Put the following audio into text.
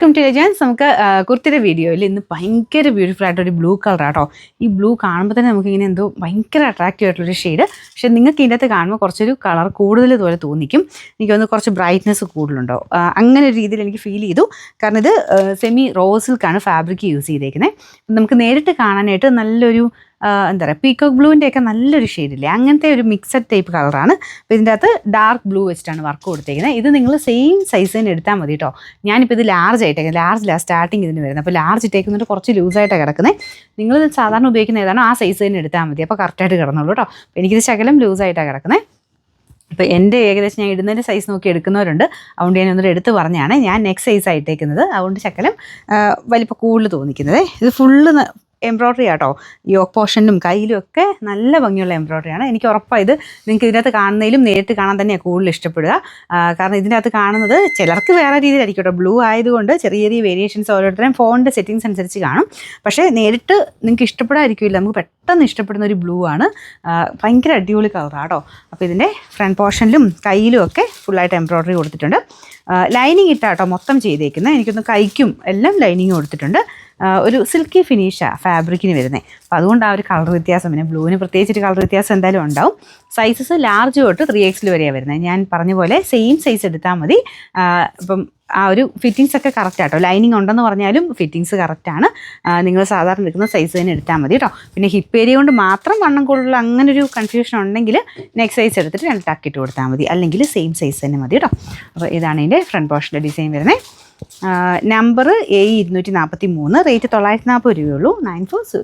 Welcome to legends. നമുക്ക് കുർത്തിയുടെ വീഡിയോയിൽ ഇന്ന് ഭയങ്കര ബ്യൂട്ടിഫുൾ ആയിട്ടൊരു ബ്ലൂ കളർ ആട്ടോ. ഈ ബ്ലൂ കാണുമ്പോൾ തന്നെ നമുക്കിങ്ങനെ എന്തോ ഭയങ്കര അട്രാക്റ്റീവ് ആയിട്ടുള്ളൊരു ഷെയ്ഡ്. പക്ഷേ നിങ്ങൾക്ക് ഇതിൻ്റെ അകത്ത് കാണുമ്പോൾ കുറച്ചൊരു കളർ കൂടുതൽ പോലെ തോന്നിക്കും. എനിക്കൊന്ന് കുറച്ച് ബ്രൈറ്റ്നെസ് കൂടുതലുണ്ടോ അങ്ങനെ ഒരു രീതിയിൽ എനിക്ക് ഫീൽ ചെയ്തു. കാരണം ഇത് സെമി റോസ് സിൽക്കാണ് ഫാബ്രിക് യൂസ് ചെയ്തേക്കുന്നത്. നമുക്ക് നേരിട്ട് കാണാനായിട്ട് നല്ലൊരു എന്താ പറയുക, പീക്കോക്ക് ബ്ലൂവിൻ്റെ ഒക്കെ നല്ലൊരു ഷെയ്ഡില്ലേ, അങ്ങനത്തെ ഒരു മിക്സഡ് ടൈപ്പ് കളറാണ്. അപ്പോൾ ഇതിൻ്റെ അകത്ത് ഡാർക്ക് ബ്ലൂ വെച്ചിട്ടാണ് വർക്ക് കൊടുത്തേക്കുന്നത്. ഇത് നിങ്ങൾ സെയിം സൈസ് തന്നെ എടുത്താൽ മതി കേട്ടോ. ഞാനിപ്പോൾ ഇത് ലാർജ് ആയിട്ടേക്കുന്നത്, ലാർജിലാണ് സ്റ്റാർട്ടിങ് ഇതിന് വരുന്നത്. അപ്പോൾ ലാർജ് ഇട്ടേക്കുന്നിട്ട് കുറച്ച് ലൂസായിട്ടാണ് കിടക്കുന്നത്. നിങ്ങളിത് സാധാരണ ഉപയോഗിക്കുന്ന ഏതാണോ ആ സൈസ് തന്നെ എടുത്താൽ മതി. അപ്പോൾ കറക്റ്റായിട്ട് കിടന്നുള്ളൂ കേട്ടോ. അപ്പോൾ എനിക്കിത് ശകലം ലൂസായിട്ടാണ് കിടക്കുന്നത്. ഇപ്പോൾ എൻ്റെ ഏകദേശം ഞാൻ ഇടുന്നതിൻ്റെ സൈസ് നോക്കി എടുക്കുന്നവരുണ്ട്. അതുകൊണ്ട് ഞാൻ ഒന്നിട്ട് എടുത്ത് പറഞ്ഞാണ് ഞാൻ നെക്സ്റ്റ് സൈസ് ആയിട്ടേക്കുന്നത്. അതുകൊണ്ട് ശകലം വലിപ്പം കൂടുതൽ തോന്നിക്കുന്നത്. ഇത് ഫുള്ള് എംബ്രോയ്ഡറി ആട്ടോ. യോക്ക് പോർഷനിലും കയ്യിലും ഒക്കെ നല്ല ഭംഗിയുള്ള എംബ്രോയ്ഡറിയാണ്. എനിക്ക് ഉറപ്പാണ് ഇത് നിങ്ങൾക്ക് ഇതിനകത്ത് കാണുന്നതിലും നേരിട്ട് കാണാൻ തന്നെയാണ് കൂടുതൽ ഇഷ്ടപ്പെടുക. കാരണം ഇതിനകത്ത് കാണുന്നത് ചിലർക്ക് വേറെ രീതിയിലായിരിക്കും കേട്ടോ. ബ്ലൂ ആയതുകൊണ്ട് ചെറിയ ചെറിയ വേരിയേഷൻസ് ഓരോരുത്തരും ഫോണിൻ്റെ സെറ്റിങ്സ് അനുസരിച്ച് കാണും. പക്ഷേ നേരിട്ട് നിങ്ങൾക്ക് ഇഷ്ടപ്പെടാതിരിക്കില്ല. നമുക്ക് പെട്ടെന്ന് ഇഷ്ടപ്പെടുന്ന ഒരു ബ്ലൂ ആണ്. ഭയങ്കര അടിപൊളി കളറാണ് കേട്ടോ. അപ്പോൾ ഇതിൻ്റെ ഫ്രണ്ട് പോർഷനിലും കയ്യിലും ഒക്കെ ഫുള്ളായിട്ട് എംബ്രോയ്ഡറി കൊടുത്തിട്ടുണ്ട്. ലൈനിങ് ഇട്ടാട്ടോ മൊത്തം ചെയ്തേക്കുന്നത്. എനിക്കൊന്ന് കൈക്കും എല്ലാം ലൈനിങ് കൊടുത്തിട്ടുണ്ട്. ഒരു സിൽക്കി ഫിനിഷാണ് ഫാബ്രിക്കിന് വരുന്നത്. അപ്പോൾ അതുകൊണ്ട് ആ ഒരു കളർ വ്യത്യാസം, പിന്നെ ബ്ലൂവിന് പ്രത്യേകിച്ചൊരു കളർ വ്യത്യാസം എന്തായാലും ഉണ്ടാവും. സൈസസ് ലാർജ് തൊട്ട് 3XL വരെയാണ് വരുന്നത്. ഞാൻ പറഞ്ഞ പോലെ സെയിം സൈസ് എടുത്താൽ മതി. ഇപ്പം ആ ഒരു ഫിറ്റിങ്സ് ഒക്കെ കറക്റ്റ് ആട്ടോ. ലൈനിങ് ഉണ്ടെന്ന് പറഞ്ഞാലും ഫിറ്റിങ്സ് കറക്റ്റാണ്. നിങ്ങൾ സാധാരണ എടുക്കുന്ന സൈസ് തന്നെ എടുത്താൽ മതി കേട്ടോ. പിന്നെ ഹിപ്പ് ഏരിയ കൊണ്ട് മാത്രം വണ്ണം കൂടുതലുള്ള അങ്ങനൊരു കൺഫ്യൂഷൻ ഉണ്ടെങ്കിൽ നെക്സ്റ്റ് സൈസ് എടുത്തിട്ട് 2 ടക്കിട്ട് കൊടുത്താൽ മതി. അല്ലെങ്കിൽ സെയിം സൈസ് തന്നെ മതി കേട്ടോ. അപ്പോൾ ഇതാണ് ഇതിൻ്റെ ഫ്രണ്ട് പോർഷൻ്റെ ഡിസൈൻ വരുന്നത്. നമ്പർ A243, റേറ്റ് 940 രൂപയുള്ളൂ. 940.